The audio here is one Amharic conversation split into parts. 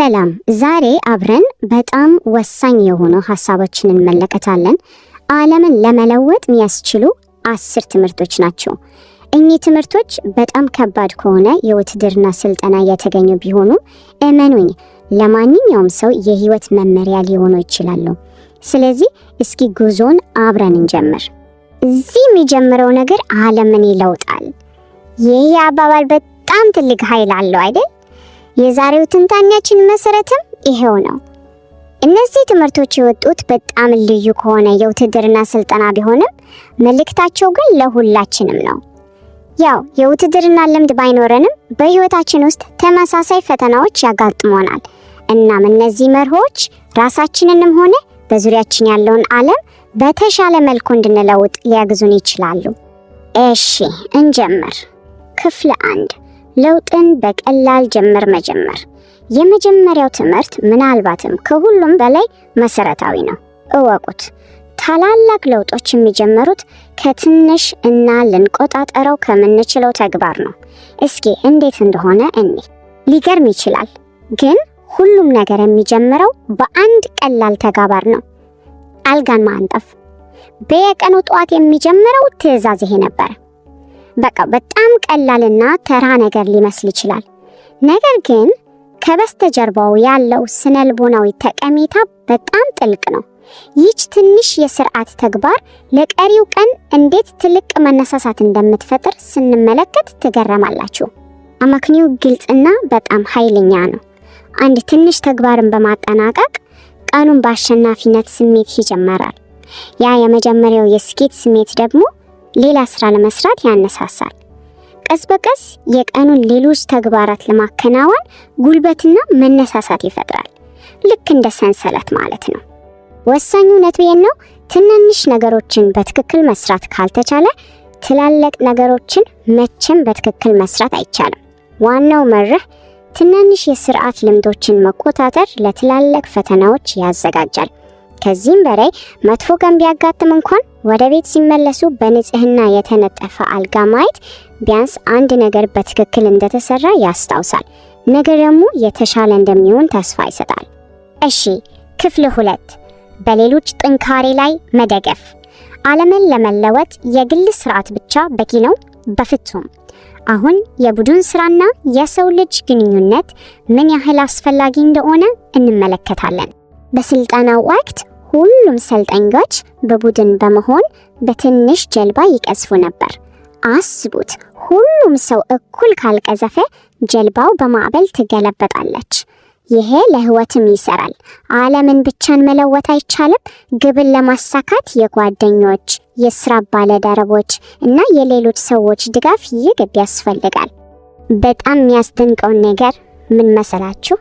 ሰላም ዛሬ አብረን በጣም ወሳኝ የሆኑ ሐሳቦችን እንመለከታለን። ዓለምን ለመለወጥ የሚያስችሉ 10 ትምህርቶች ናቸው። እኚህ ትምህርቶች በጣም ከባድ ከሆነ የውትድርና ስልጠና የተገኙ ቢሆኑ እመኑኝ ለማንኛውም ሰው የህይወት መመሪያ ሊሆኑ ይችላሉ። ስለዚህ እስኪ ጉዞን አብረን እንጀምር። እዚህ የሚጀምረው ነገር ዓለምን ይለውጣል። ይህ አባባል በጣም ትልቅ ኃይል አለው አይደል? የዛሬው ትንታኔያችን መሰረትም ይሄው ነው። እነዚህ ትምህርቶች የወጡት በጣም ልዩ ከሆነ የውትድርና ስልጠና ቢሆንም መልእክታቸው ግን ለሁላችንም ነው። ያው የውትድርና ልምድ ባይኖረንም በህይወታችን ውስጥ ተመሳሳይ ፈተናዎች ያጋጥሙናል። እናም እነዚህ መርሆች ራሳችንንም ሆነ በዙሪያችን ያለውን ዓለም በተሻለ መልኩ እንድንለውጥ ሊያግዙን ይችላሉ። እሺ እንጀምር። ክፍል 1 ለውጥን በቀላል ጀምር መጀመር። የመጀመሪያው ትምህርት ምናልባትም ከሁሉም በላይ መሰረታዊ ነው። እወቁት፣ ታላላቅ ለውጦች የሚጀምሩት ከትንሽ እና ልንቆጣጠረው ከምንችለው ተግባር ነው። እስኪ እንዴት እንደሆነ ሊገርም ይችላል፣ ግን ሁሉም ነገር የሚጀምረው በአንድ ቀላል ተግባር ነው። አልጋን ማንጠፍ። በየቀኑ ጠዋት የሚጀምረው ትዕዛዝ ይሄ ነበር። በቃ በጣም ቀላልና ተራ ነገር ሊመስል ይችላል። ነገር ግን ከበስተጀርባው ያለው ስነልቦናዊ ጠቀሜታ በጣም ጥልቅ ነው። ይህች ትንሽ የሥርዓት ተግባር ለቀሪው ቀን እንዴት ትልቅ መነሳሳት እንደምትፈጥር ስንመለከት ትገረማላችሁ። አመክንዮው ግልጽና በጣም ኃይለኛ ነው። አንድ ትንሽ ተግባርን በማጠናቀቅ ቀኑን በአሸናፊነት ስሜት ይጀምራል። ያ የመጀመሪያው የስኬት ስሜት ደግሞ ሌላ ስራ ለመስራት ያነሳሳል። ቀስ በቀስ የቀኑን ሌሎች ተግባራት ለማከናወን ጉልበትና መነሳሳት ይፈጥራል። ልክ እንደ ሰንሰለት ማለት ነው። ወሳኙ ነጥብ ነው፣ ትንንሽ ነገሮችን በትክክል መስራት ካልተቻለ ትላልቅ ነገሮችን መቼም በትክክል መስራት አይቻልም። ዋናው መርህ ትንንሽ የሥርዓት ልምዶችን መቆጣጠር ለትላልቅ ፈተናዎች ያዘጋጃል። ከዚህም በላይ መጥፎ ቀን ቢያጋጥም እንኳን ወደ ቤት ሲመለሱ በንጽህና የተነጠፈ አልጋ ማየት ቢያንስ አንድ ነገር በትክክል እንደተሰራ ያስታውሳል። ነገር ደግሞ የተሻለ እንደሚሆን ተስፋ ይሰጣል። እሺ ክፍል 2 በሌሎች ጥንካሬ ላይ መደገፍ። ዓለምን ለመለወጥ የግል ስርዓት ብቻ በቂ ነው? በፍጹም። አሁን የቡድን ስራና የሰው ልጅ ግንኙነት ምን ያህል አስፈላጊ እንደሆነ እንመለከታለን። በስልጠናው ወቅት ሁሉም ሰልጣኞች በቡድን በመሆን በትንሽ ጀልባ ይቀዝፉ ነበር። አስቡት፣ ሁሉም ሰው እኩል ካልቀዘፈ ጀልባው በማዕበል ትገለበጣለች። ይሄ ለህይወትም ይሰራል። ዓለምን ብቻን መለወጥ አይቻልም። ግብን ለማሳካት የጓደኞች፣ የስራ ባለደረቦች እና የሌሎች ሰዎች ድጋፍ ይግድ ያስፈልጋል። በጣም የሚያስደንቀው ነገር ምን መሰላችሁ?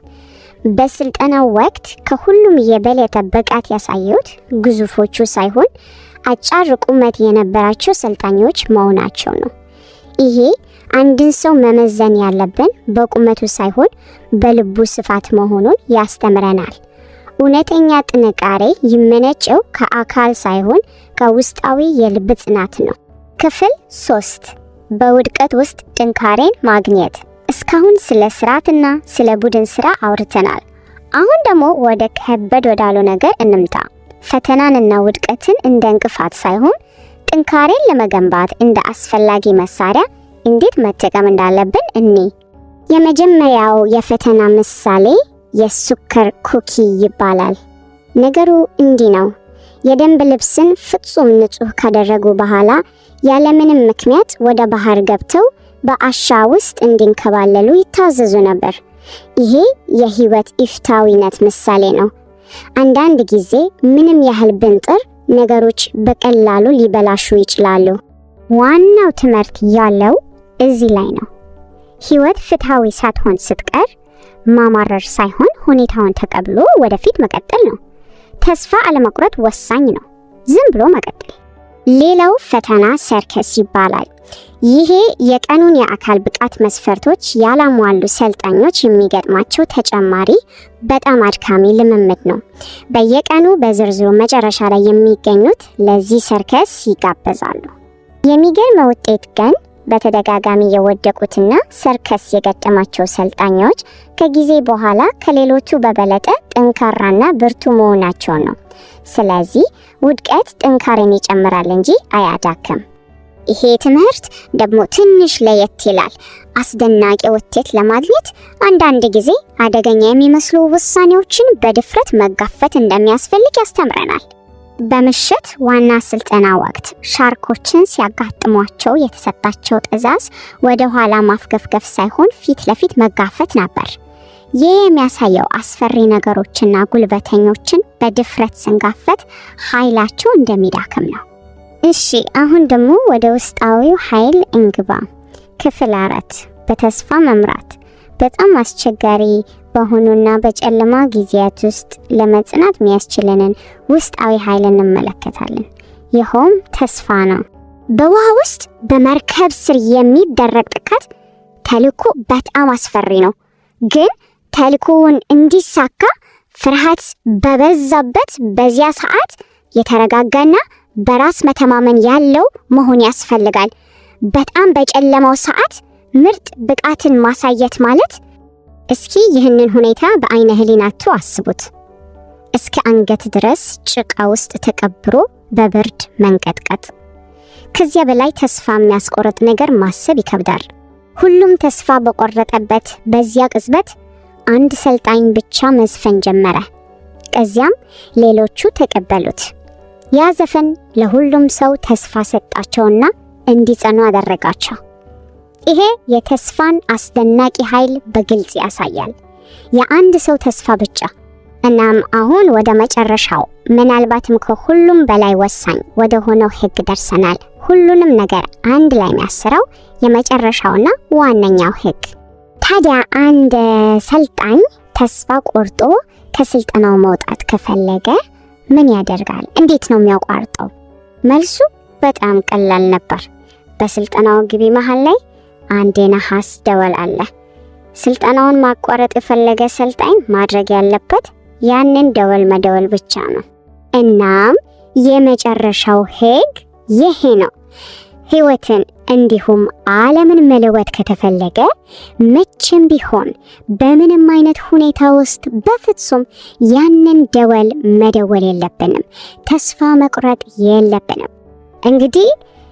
በስልጠናው ወቅት ከሁሉም የበለጠ ብቃት ያሳዩት ግዙፎቹ ሳይሆን አጭር ቁመት የነበራቸው ሰልጣኞች መሆናቸው ነው። ይሄ አንድን ሰው መመዘን ያለብን በቁመቱ ሳይሆን በልቡ ስፋት መሆኑን ያስተምረናል። እውነተኛ ጥንካሬ የሚመነጨው ከአካል ሳይሆን ከውስጣዊ የልብ ጽናት ነው። ክፍል 3 በውድቀት ውስጥ ጥንካሬን ማግኘት። እስካሁን ስለ ስርዓትና ስለ ቡድን ስራ አውርተናል። አሁን ደግሞ ወደ ከበድ ወዳለው ነገር እንምጣ። ፈተናንና ውድቀትን እንደ እንቅፋት ሳይሆን ጥንካሬን ለመገንባት እንደ አስፈላጊ መሳሪያ እንዴት መጠቀም እንዳለብን የመጀመሪያው የፈተና ምሳሌ የሱከር ኩኪ ይባላል። ነገሩ እንዲህ ነው። የደንብ ልብስን ፍጹም ንጹህ ካደረጉ በኋላ ያለምንም ምክንያት ወደ ባህር ገብተው በአሻ ውስጥ እንዲንከባለሉ ይታዘዙ ነበር። ይሄ የህይወት ኢፍታዊነት ምሳሌ ነው። አንዳንድ ጊዜ ምንም ያህል ብንጥር ነገሮች በቀላሉ ሊበላሹ ይችላሉ። ዋናው ትምህርት ያለው እዚህ ላይ ነው። ህይወት ፍትሃዊ ሳትሆን ስትቀር ማማረር ሳይሆን ሁኔታውን ተቀብሎ ወደፊት መቀጠል ነው። ተስፋ አለመቁረጥ ወሳኝ ነው። ዝም ብሎ መቀጠል። ሌላው ፈተና ሰርከስ ይባላል። ይሄ የቀኑን የአካል ብቃት መስፈርቶች ያላሟሉ ሰልጣኞች የሚገጥማቸው ተጨማሪ በጣም አድካሚ ልምምድ ነው። በየቀኑ በዝርዝሩ መጨረሻ ላይ የሚገኙት ለዚህ ሰርከስ ይጋበዛሉ። የሚገርም ውጤት ግን በተደጋጋሚ የወደቁትና ሰርከስ የገጠማቸው ሰልጣኞች ከጊዜ በኋላ ከሌሎቹ በበለጠ ጠንካራና ብርቱ መሆናቸው ነው። ስለዚህ ውድቀት ጥንካሬን ይጨምራል እንጂ አያዳክም። ይሄ ትምህርት ደግሞ ትንሽ ለየት ይላል። አስደናቂ ውጤት ለማግኘት አንዳንድ ጊዜ አደገኛ የሚመስሉ ውሳኔዎችን በድፍረት መጋፈጥ እንደሚያስፈልግ ያስተምረናል። በምሽት ዋና ስልጠና ወቅት ሻርኮችን ሲያጋጥሟቸው የተሰጣቸው ትዕዛዝ ወደ ኋላ ማፍገፍገፍ ሳይሆን ፊት ለፊት መጋፈጥ ነበር። ይህ የሚያሳየው አስፈሪ ነገሮችና ጉልበተኞችን በድፍረት ስንጋፈጥ ኃይላቸው እንደሚዳክም ነው። እሺ አሁን ደግሞ ወደ ውስጣዊው ኃይል እንግባ። ክፍል 4 በተስፋ መምራት። በጣም አስቸጋሪ በሆኑና በጨለማ ጊዜያት ውስጥ ለመጽናት የሚያስችለንን ውስጣዊ ኃይል እንመለከታለን። ይኸውም ተስፋ ነው። በውሃ ውስጥ በመርከብ ስር የሚደረግ ጥቃት ተልዕኮ በጣም አስፈሪ ነው። ግን ተልዕኮውን እንዲሳካ ፍርሃት በበዛበት በዚያ ሰዓት የተረጋጋና በራስ መተማመን ያለው መሆን ያስፈልጋል። በጣም በጨለማው ሰዓት ምርጥ ብቃትን ማሳየት ማለት እስኪ ይህንን ሁኔታ በአይነ ህሊናችሁ አስቡት። እስከ አንገት ድረስ ጭቃ ውስጥ ተቀብሮ በብርድ መንቀጥቀጥ። ከዚያ በላይ ተስፋ የሚያስቆርጥ ነገር ማሰብ ይከብዳል። ሁሉም ተስፋ በቆረጠበት በዚያ ቅጽበት አንድ ሰልጣኝ ብቻ መዝፈን ጀመረ። ከዚያም ሌሎቹ ተቀበሉት። ያ ዘፈን ለሁሉም ሰው ተስፋ ሰጣቸውና እንዲጸኑ አደረጋቸው። ይሄ የተስፋን አስደናቂ ኃይል በግልጽ ያሳያል። የአንድ ሰው ተስፋ ብቻ። እናም አሁን ወደ መጨረሻው ምናልባትም ከሁሉም በላይ ወሳኝ ወደ ሆነው ህግ ደርሰናል። ሁሉንም ነገር አንድ ላይ የሚያስረው የመጨረሻውና ዋነኛው ህግ። ታዲያ አንድ ሰልጣኝ ተስፋ ቆርጦ ከስልጠናው መውጣት ከፈለገ ምን ያደርጋል? እንዴት ነው የሚያቋርጠው? መልሱ በጣም ቀላል ነበር። በስልጠናው ግቢ መሃል ላይ አንድ የነሐስ ደወል አለ። ስልጠናውን ማቋረጥ የፈለገ ሰልጣኝ ማድረግ ያለበት ያንን ደወል መደወል ብቻ ነው። እናም የመጨረሻው ህግ ይሄ ነው። ህይወትን እንዲሁም ዓለምን መለወጥ ከተፈለገ መቼም ቢሆን በምንም አይነት ሁኔታ ውስጥ በፍጹም ያንን ደወል መደወል የለብንም። ተስፋ መቁረጥ የለብንም። እንግዲህ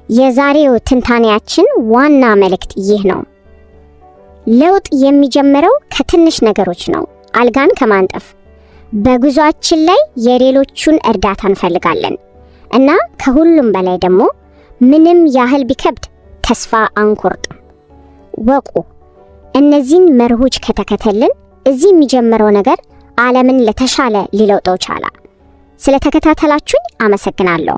የዛሬው ትንታኔያችን ዋና መልእክት ይህ ነው። ለውጥ የሚጀምረው ከትንሽ ነገሮች ነው። አልጋን ከማንጠፍ በጉዟችን ላይ የሌሎቹን እርዳታ እንፈልጋለን እና ከሁሉም በላይ ደግሞ ምንም ያህል ቢከብድ ተስፋ አንቆርጥም። ወቁ እነዚህን መርሆች ከተከተልን እዚህ የሚጀምረው ነገር ዓለምን ለተሻለ ሊለውጠው ቻለ። ስለተከታተላችሁኝ አመሰግናለሁ።